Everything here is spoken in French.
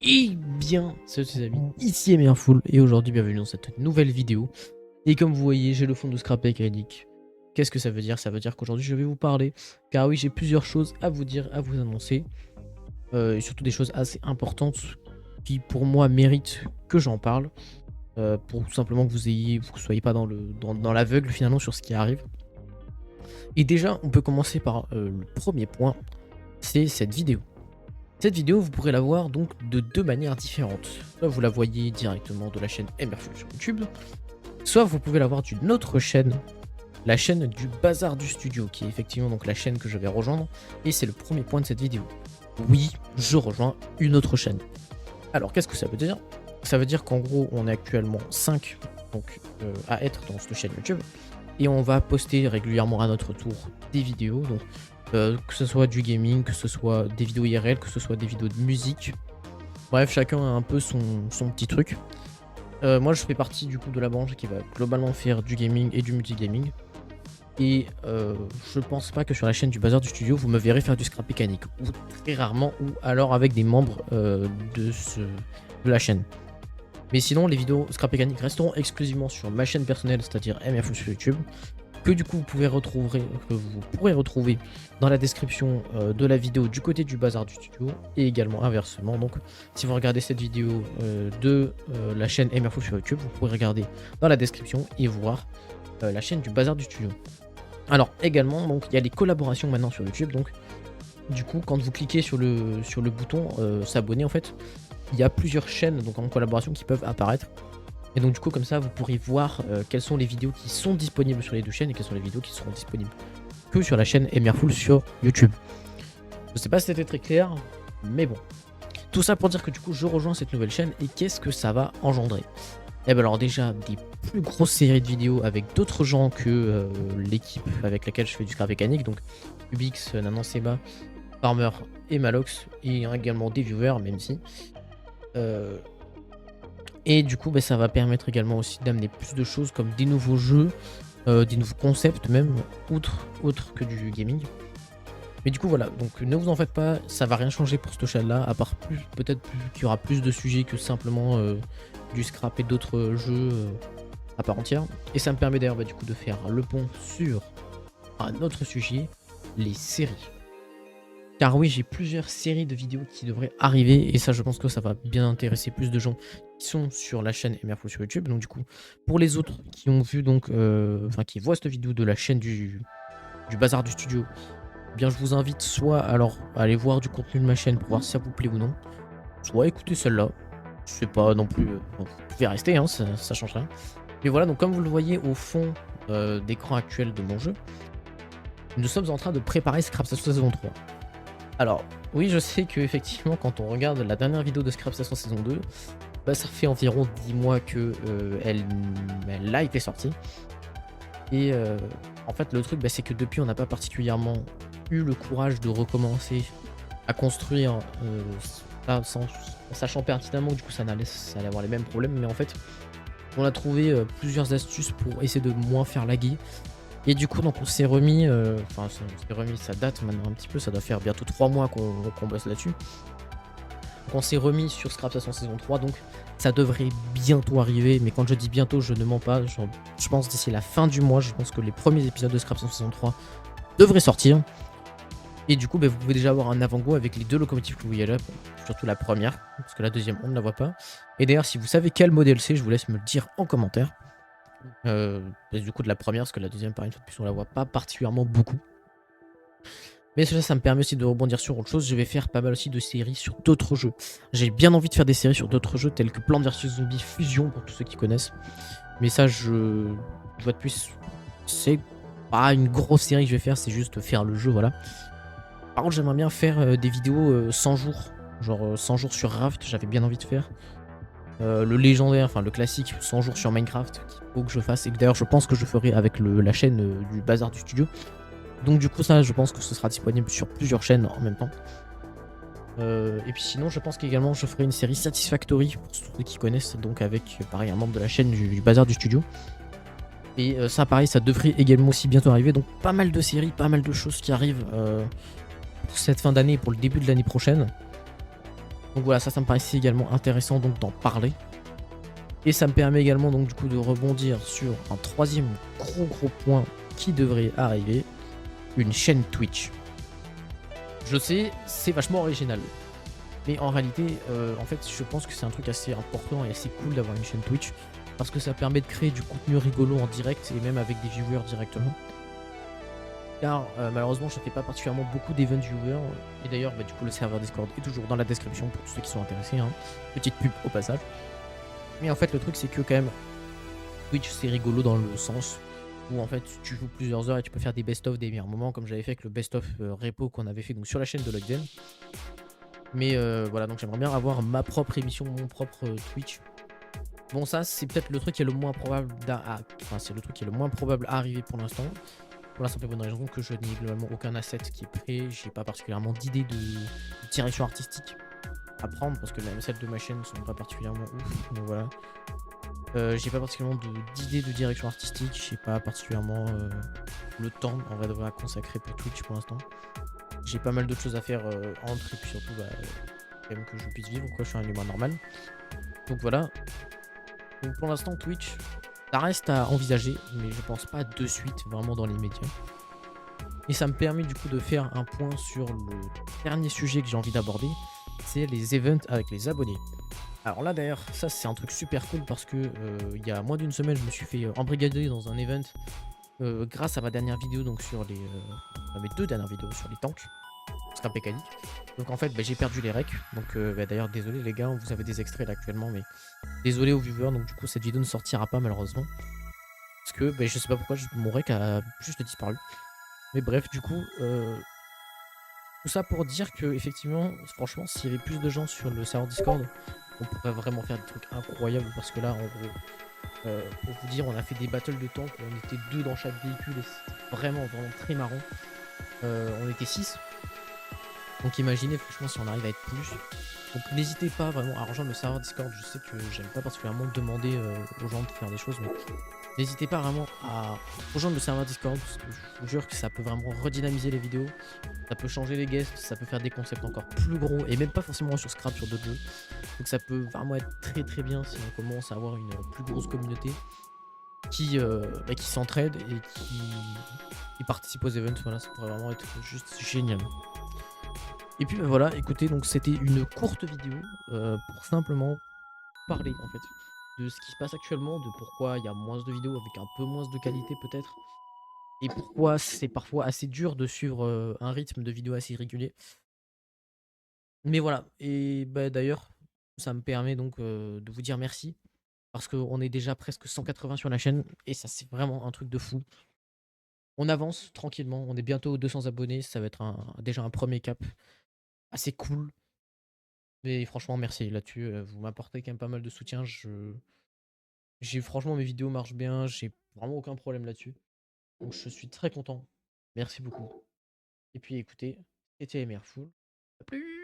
Et bien, salut les amis, ici Emerfull et aujourd'hui bienvenue dans cette nouvelle vidéo. Et comme vous voyez, j'ai le fond de Scrap Mécanique. Qu'est-ce que ça veut dire? Ça veut dire qu'aujourd'hui je vais vous parler, car oui j'ai plusieurs choses à vous dire, à vous annoncer. Et surtout des choses assez importantes qui pour moi méritent que j'en parle. Pour tout simplement que vous soyez pas dans l'aveugle finalement sur ce qui arrive. Et déjà on peut commencer par le premier point, c'est cette vidéo. Cette vidéo, vous pourrez la voir donc de deux manières différentes. Soit vous la voyez directement de la chaîne Emerfull sur YouTube, soit vous pouvez la voir d'une autre chaîne, la chaîne du Bazar du Studio, qui est effectivement donc la chaîne que je vais rejoindre, et c'est le premier point de cette vidéo. Oui, je rejoins une autre chaîne. Alors, qu'est-ce que ça veut dire? Ça veut dire qu'en gros, on est actuellement 5 donc, à être dans cette chaîne YouTube, et on va poster régulièrement à notre tour des vidéos, donc que ce soit du gaming, que ce soit des vidéos IRL, que ce soit des vidéos de musique. Bref, chacun a un peu son petit truc. Moi, je fais partie du coup de la branche qui va globalement faire du gaming et du multigaming. Et je pense pas que sur la chaîne du Bazar du Studio, vous me verrez faire du scrap mécanique. Ou très rarement, ou alors avec des membres de la chaîne. Mais sinon, les vidéos scrap mécanique resteront exclusivement sur ma chaîne personnelle, c'est-à-dire Emerfull sur YouTube. Que du coup vous pourrez retrouver dans la description de la vidéo du côté du Bazar du Studio et également inversement. Donc si vous regardez cette vidéo de la chaîne Emerfull sur YouTube, vous pourrez regarder dans la description et voir la chaîne du Bazar du Studio. Alors également, donc il y a les collaborations maintenant sur YouTube. Donc du coup, quand vous cliquez sur le bouton s'abonner, en fait, il y a plusieurs chaînes donc en collaboration qui peuvent apparaître. Et donc du coup comme ça vous pourrez voir quelles sont les vidéos qui sont disponibles sur les deux chaînes et quelles sont les vidéos qui seront disponibles que sur la chaîne Emerfull sur YouTube. Je sais pas si c'était très clair, mais bon. Tout ça pour dire que du coup je rejoins cette nouvelle chaîne et qu'est-ce que ça va engendrer? Eh ben alors déjà des plus grosses séries de vidéos avec d'autres gens que l'équipe avec laquelle je fais du scrap mécanique, donc Ubix, Nananseba, Farmer et Malox, et également des viewers même si. Et du coup, ça va permettre également aussi d'amener plus de choses comme des nouveaux jeux, des nouveaux concepts même, autre que du gaming. Mais du coup voilà, donc ne vous en faites pas, ça va rien changer pour cette chaîne là, à part peut-être qu'il y aura plus de sujets que simplement du scrap et d'autres jeux à part entière. Et ça me permet d'ailleurs du coup de faire le pont sur un autre sujet, les séries. Car oui, j'ai plusieurs séries de vidéos qui devraient arriver et ça je pense que ça va bien intéresser plus de gens qui sont sur la chaîne Emerfull sur YouTube. Donc du coup, pour les autres qui ont vu donc, qui voient cette vidéo de la chaîne du Bazar du Studio, eh bien je vous invite soit alors à aller voir du contenu de ma chaîne pour voir si ça vous plaît ou non, soit écouter celle-là. C'est pas non plus, vous pouvez rester, hein, ça change rien. Mais voilà, donc comme vous le voyez au fond d'écran actuel de mon jeu, nous sommes en train de préparer Scrap Station saison 3. Alors, oui, je sais que effectivement, quand on regarde la dernière vidéo de Scrap Station saison 2, ça fait environ 10 mois que elle a été sortie. Et en fait, le truc, c'est que depuis, on n'a pas particulièrement eu le courage de recommencer à construire en sachant pertinemment que du coup, ça allait avoir les mêmes problèmes. Mais en fait, on a trouvé plusieurs astuces pour essayer de moins faire laguer. Et du coup, donc on s'est remis, ça date maintenant un petit peu, ça doit faire bientôt 3 mois qu'on bosse là-dessus. Donc on s'est remis sur Scrap Station saison 3, donc ça devrait bientôt arriver, mais quand je dis bientôt, je ne mens pas, je pense d'ici la fin du mois, je pense que les premiers épisodes de Scrap Station saison 3 devraient sortir. Et du coup, vous pouvez déjà avoir un avant-goût avec les deux locomotives que vous voyez là, surtout la première, parce que la deuxième, on ne la voit pas. Et d'ailleurs, si vous savez quel modèle c'est, je vous laisse me le dire en commentaire. Du coup de la première, parce que la deuxième par une fois de plus on la voit pas particulièrement beaucoup. Mais ça me permet aussi de rebondir sur autre chose. Je vais faire pas mal aussi de séries sur d'autres jeux. J'ai bien envie de faire des séries sur d'autres jeux tels que Plants vs Zombies Fusion pour tous ceux qui connaissent. Mais ça une fois de plus, c'est pas une grosse série que je vais faire, c'est juste faire le jeu, voilà. Par contre j'aimerais bien faire des vidéos 100 jours, genre 100 jours sur Raft, j'avais bien envie de faire. Le légendaire, enfin le classique 100 jours sur Minecraft qu'il faut que je fasse et que d'ailleurs je pense que je ferai avec la chaîne du Bazar du Studio. Donc du coup ça je pense que ce sera disponible sur plusieurs chaînes en même temps. Et puis sinon je pense qu'également je ferai une série Satisfactory pour ceux qui connaissent, donc avec pareil un membre de la chaîne du Bazar du Studio. Et ça pareil ça devrait également aussi bientôt arriver, donc pas mal de séries, pas mal de choses qui arrivent pour cette fin d'année et pour le début de l'année prochaine. Donc voilà, ça me paraissait également intéressant donc d'en parler. Et ça me permet également donc du coup de rebondir sur un troisième gros point qui devrait arriver, une chaîne Twitch. Je sais, c'est vachement original. Mais en réalité, en fait, je pense que c'est un truc assez important et assez cool d'avoir une chaîne Twitch. Parce que ça permet de créer du contenu rigolo en direct et même avec des viewers directement. Car malheureusement, je ne fais pas particulièrement beaucoup d'event viewers. Et d'ailleurs, du coup, le serveur Discord est toujours dans la description pour tous ceux qui sont intéressés, hein. Petite pub au passage. Mais en fait, le truc, c'est que quand même, Twitch, c'est rigolo dans le sens où en fait, tu joues plusieurs heures et tu peux faire des best-of des meilleurs moments, comme j'avais fait avec le best-of repo qu'on avait fait donc, sur la chaîne de Lockden. Mais voilà, donc j'aimerais bien avoir ma propre émission, mon propre Twitch. Bon, ça, c'est peut-être le truc qui est le moins probable c'est le truc qui est le moins probable à arriver pour l'instant. Pour la simple et bonne raison que je n'ai globalement aucun asset qui est prêt. J'ai pas particulièrement d'idée de direction artistique à prendre parce que même celles de ma chaîne sont pas particulièrement ouf. Donc voilà. J'ai pas particulièrement d'idée de direction artistique. J'ai pas particulièrement le temps en vrai de vrai à consacrer pour Twitch pour l'instant. J'ai pas mal d'autres choses à faire entre et puis surtout quand même que je puisse vivre quoi. Je suis un humain normal. Donc voilà. Donc pour l'instant Twitch, ça reste à envisager, mais je pense pas de suite vraiment dans les médias. Et ça me permet du coup de faire un point sur le dernier sujet que j'ai envie d'aborder, c'est les events avec les abonnés. Alors là d'ailleurs, ça c'est un truc super cool parce que il y a moins d'une semaine, je me suis fait embrigader dans un event grâce à ma dernière vidéo, donc sur mes deux dernières vidéos sur les tanks, scrap mécanique. Donc en fait, j'ai perdu les recs. Donc d'ailleurs, désolé les gars, vous avez des extraits là actuellement, mais désolé aux viewers. Donc du coup, cette vidéo ne sortira pas malheureusement. Parce que je sais pas pourquoi, mon rec a juste disparu. Mais bref, du coup, tout ça pour dire que effectivement, franchement, s'il y avait plus de gens sur le serveur Discord, on pourrait vraiment faire des trucs incroyables. Parce que là, en gros, pour vous dire, on a fait des battles de tanks où on était 2 dans chaque véhicule et c'était vraiment très marrant. On était 6. Donc imaginez franchement si on arrive à être plus. Donc n'hésitez pas vraiment à rejoindre le serveur Discord. Je sais que j'aime pas particulièrement demander aux gens de faire des choses, mais n'hésitez pas vraiment à rejoindre le serveur Discord parce que je vous jure que ça peut vraiment redynamiser les vidéos. Ça peut changer les guests, ça peut faire des concepts encore plus gros et même pas forcément sur Scrap, sur d'autres jeux. Donc ça peut vraiment être très bien si on commence à avoir une plus grosse communauté qui s'entraide et qui participe aux events. Voilà, ça pourrait vraiment être juste génial. Et puis voilà, écoutez, donc c'était une courte vidéo pour simplement parler en fait de ce qui se passe actuellement, de pourquoi il y a moins de vidéos avec un peu moins de qualité peut-être, et pourquoi c'est parfois assez dur de suivre un rythme de vidéo assez régulier. Mais voilà, et d'ailleurs, ça me permet donc de vous dire merci, parce qu'on est déjà presque 180 sur la chaîne, et ça c'est vraiment un truc de fou. On avance tranquillement, on est bientôt aux 200 abonnés, ça va être déjà un premier cap assez cool. Mais franchement, merci là-dessus. Vous m'apportez quand même pas mal de soutien. Franchement, mes vidéos marchent bien. J'ai vraiment aucun problème là-dessus. Donc, je suis très content. Merci beaucoup. Et puis, écoutez, c'était Merful. A plus!